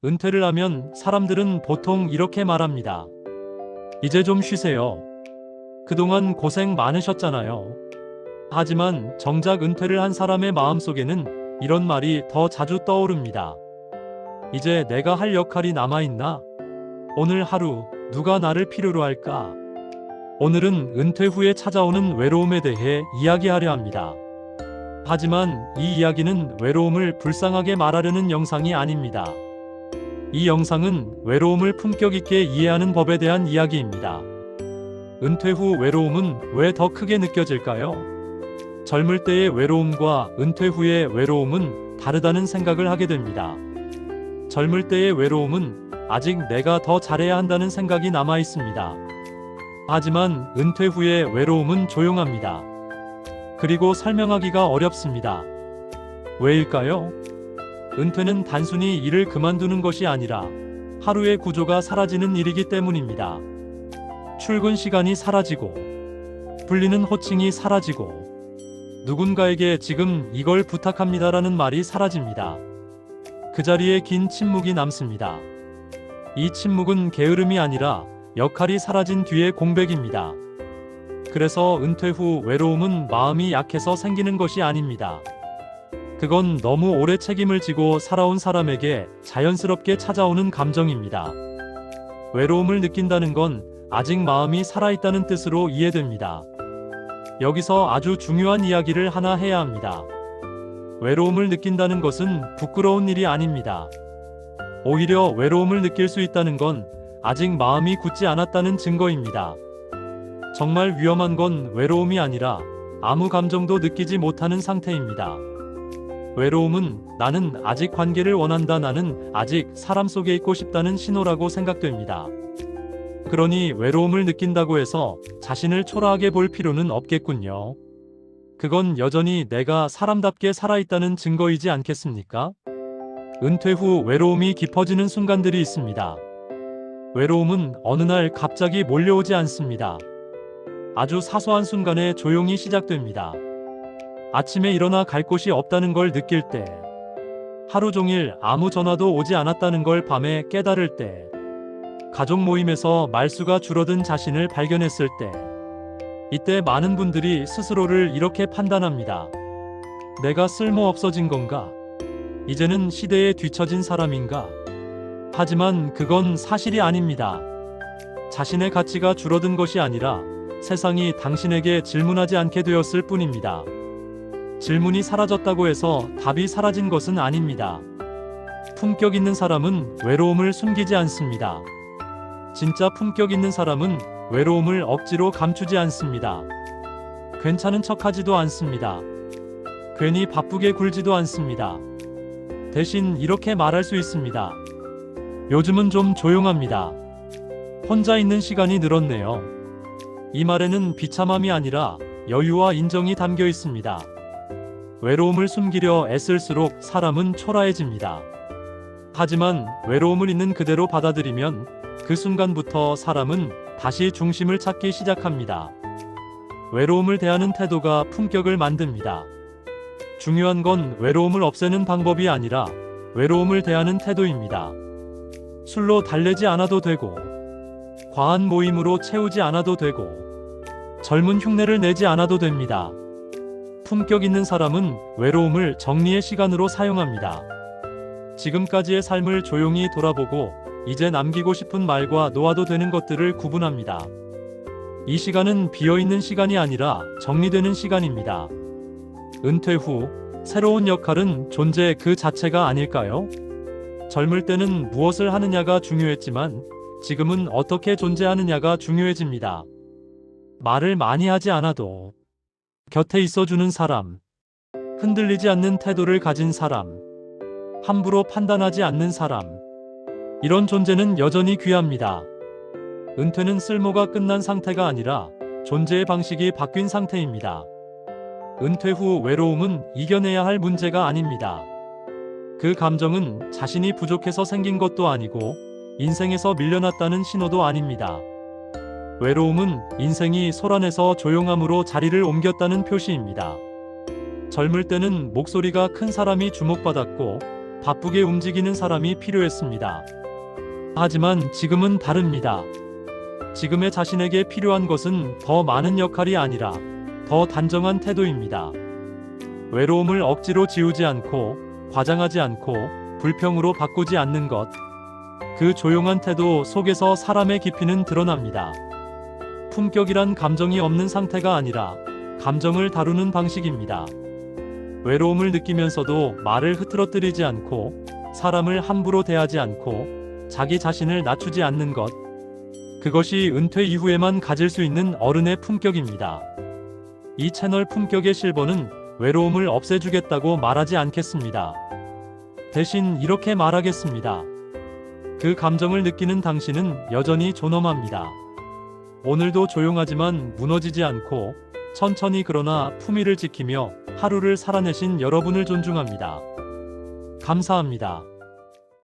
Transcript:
은퇴를 하면 사람들은 보통 이렇게 말합니다. 이제 좀 쉬세요. 그동안 고생 많으셨잖아요. 하지만 정작 은퇴를 한 사람의 마음속에는 이런 말이 더 자주 떠오릅니다. 이제 내가 할 역할이 남아있나? 오늘 하루 누가 나를 필요로 할까? 오늘은 은퇴 후에 찾아오는 외로움에 대해 이야기하려 합니다. 하지만 이 이야기는 외로움을 불쌍하게 말하려는 영상이 아닙니다. 이 영상은 외로움을 품격 있게 이해하는 법에 대한 이야기입니다. 은퇴 후 외로움은 왜 더 크게 느껴질까요? 젊을 때의 외로움과 은퇴 후의 외로움은 다르다는 생각을 하게 됩니다. 젊을 때의 외로움은 아직 내가 더 잘해야 한다는 생각이 남아 있습니다. 하지만 은퇴 후의 외로움은 조용합니다. 그리고 설명하기가 어렵습니다. 왜일까요? 은퇴는 단순히 일을 그만두는 것이 아니라 하루의 구조가 사라지는 일이기 때문입니다. 출근 시간이 사라지고, 불리는 호칭이 사라지고, 누군가에게 지금 이걸 부탁합니다라는 말이 사라집니다. 그 자리에 긴 침묵이 남습니다. 이 침묵은 게으름이 아니라 역할이 사라진 뒤의 공백입니다. 그래서 은퇴 후 외로움은 마음이 약해서 생기는 것이 아닙니다. 그건 너무 오래 책임을 지고 살아온 사람에게 자연스럽게 찾아오는 감정입니다. 외로움을 느낀다는 건 아직 마음이 살아있다는 뜻으로 이해됩니다. 여기서 아주 중요한 이야기를 하나 해야 합니다. 외로움을 느낀다는 것은 부끄러운 일이 아닙니다. 오히려 외로움을 느낄 수 있다는 건 아직 마음이 굳지 않았다는 증거입니다. 정말 위험한 건 외로움이 아니라 아무 감정도 느끼지 못하는 상태입니다. 외로움은 나는 아직 관계를 원한다, 나는 아직 사람 속에 있고 싶다는 신호라고 생각됩니다. 그러니 외로움을 느낀다고 해서 자신을 초라하게 볼 필요는 없겠군요. 그건 여전히 내가 사람답게 살아있다는 증거이지 않겠습니까? 은퇴 후 외로움이 깊어지는 순간들이 있습니다. 외로움은 어느 날 갑자기 몰려오지 않습니다. 아주 사소한 순간에 조용히 시작됩니다. 아침에 일어나 갈 곳이 없다는 걸 느낄 때, 하루 종일 아무 전화도 오지 않았다는 걸 밤에 깨달을 때, 가족 모임에서 말수가 줄어든 자신을 발견했을 때, 이때 많은 분들이 스스로를 이렇게 판단합니다. 내가 쓸모없어진 건가? 이제는 시대에 뒤처진 사람인가? 하지만 그건 사실이 아닙니다. 자신의 가치가 줄어든 것이 아니라 세상이 당신에게 질문하지 않게 되었을 뿐입니다. 질문이 사라졌다고 해서 답이 사라진 것은 아닙니다. 품격 있는 사람은 외로움을 숨기지 않습니다. 진짜 품격 있는 사람은 외로움을 억지로 감추지 않습니다. 괜찮은 척하지도 않습니다. 괜히 바쁘게 굴지도 않습니다. 대신 이렇게 말할 수 있습니다. 요즘은 좀 조용합니다. 혼자 있는 시간이 늘었네요. 이 말에는 비참함이 아니라 여유와 인정이 담겨 있습니다. 외로움을 숨기려 애쓸수록 사람은 초라해집니다. 하지만 외로움을 있는 그대로 받아들이면 그 순간부터 사람은 다시 중심을 찾기 시작합니다. 외로움을 대하는 태도가 품격을 만듭니다. 중요한 건 외로움을 없애는 방법이 아니라 외로움을 대하는 태도입니다. 술로 달래지 않아도 되고, 과한 모임으로 채우지 않아도 되고, 젊은 흉내를 내지 않아도 됩니다. 품격 있는 사람은 외로움을 정리의 시간으로 사용합니다. 지금까지의 삶을 조용히 돌아보고 이제 남기고 싶은 말과 놓아도 되는 것들을 구분합니다. 이 시간은 비어있는 시간이 아니라 정리되는 시간입니다. 은퇴 후 새로운 역할은 존재 그 자체가 아닐까요? 젊을 때는 무엇을 하느냐가 중요했지만 지금은 어떻게 존재하느냐가 중요해집니다. 말을 많이 하지 않아도 곁에 있어주는 사람, 흔들리지 않는 태도를 가진 사람, 함부로 판단하지 않는 사람, 이런 존재는 여전히 귀합니다. 은퇴는 쓸모가 끝난 상태가 아니라 존재의 방식이 바뀐 상태입니다. 은퇴 후 외로움은 이겨내야 할 문제가 아닙니다. 그 감정은 자신이 부족해서 생긴 것도 아니고 인생에서 밀려났다는 신호도 아닙니다. 외로움은 인생이 소란해서 조용함으로 자리를 옮겼다는 표시입니다. 젊을 때는 목소리가 큰 사람이 주목받았고 바쁘게 움직이는 사람이 필요했습니다. 하지만 지금은 다릅니다. 지금의 자신에게 필요한 것은 더 많은 역할이 아니라 더 단정한 태도입니다. 외로움을 억지로 지우지 않고 과장하지 않고 불평으로 바꾸지 않는 것. 그 조용한 태도 속에서 사람의 깊이는 드러납니다. 품격이란 감정이 없는 상태가 아니라 감정을 다루는 방식입니다. 외로움을 느끼면서도 말을 흐트러뜨리지 않고 사람을 함부로 대하지 않고 자기 자신을 낮추지 않는 것. 그것이 은퇴 이후에만 가질 수 있는 어른의 품격입니다. 이 채널 품격의 실버는 외로움을 없애주겠다고 말하지 않겠습니다. 대신 이렇게 말하겠습니다. 그 감정을 느끼는 당신은 여전히 존엄합니다. 오늘도 조용하지만 무너지지 않고 천천히 그러나 품위를 지키며 하루를 살아내신 여러분을 존중합니다. 감사합니다.